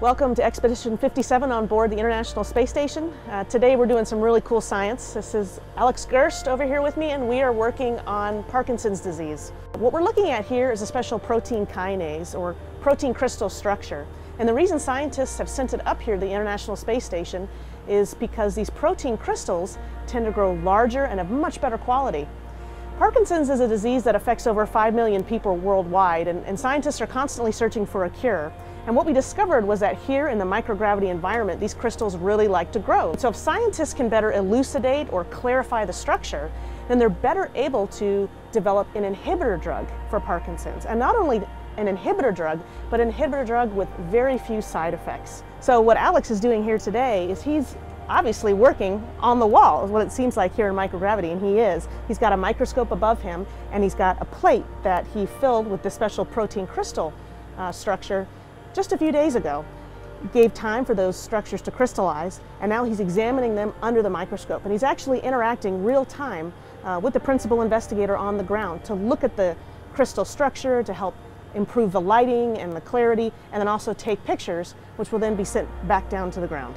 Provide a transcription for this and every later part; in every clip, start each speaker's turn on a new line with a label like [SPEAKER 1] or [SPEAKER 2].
[SPEAKER 1] Welcome to Expedition 57 on board the International Space Station. Today we're doing some really cool science. This is Alex Gerst over here with me, and we are working on Parkinson's disease. What we're looking at here is a special protein kinase, or protein crystal structure. And the reason scientists have sent it up here to the International Space Station is because these protein crystals tend to grow larger and of much better quality. Parkinson's is a disease that affects over 5 million people worldwide, and scientists are constantly searching for a cure. And what we discovered was that here in the microgravity environment, these crystals really like to grow. So if scientists can better elucidate or clarify the structure, then they're better able to develop an inhibitor drug for Parkinson's. And not only an inhibitor drug, but an inhibitor drug with very few side effects. So what Alex is doing here today is he's obviously working on the wall, is what it seems like here in microgravity, and he is. He's got a microscope above him, and he's got a plate that he filled with this special protein crystal structure just a few days ago. Gave time for those structures to crystallize, and now he's examining them under the microscope. And he's actually interacting real time with the principal investigator on the ground to look at the crystal structure, to help improve the lighting and the clarity, and then also take pictures, which will then be sent back down to the ground.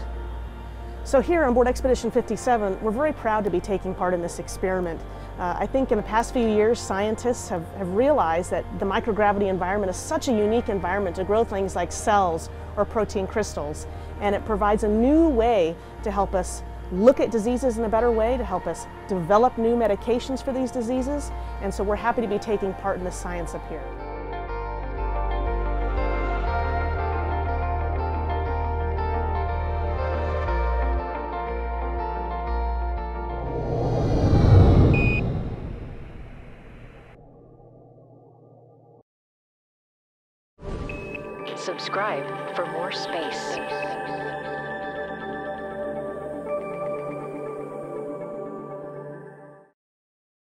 [SPEAKER 1] So here on board Expedition 57, we're very proud to be taking part in this experiment. I think in the past few years, scientists have realized that the microgravity environment is such a unique environment to grow things like cells or protein crystals. And it provides a new way to help us look at diseases in a better way, to help us develop new medications for these diseases. And so we're happy to be taking part in this science up here.
[SPEAKER 2] Subscribe for more space.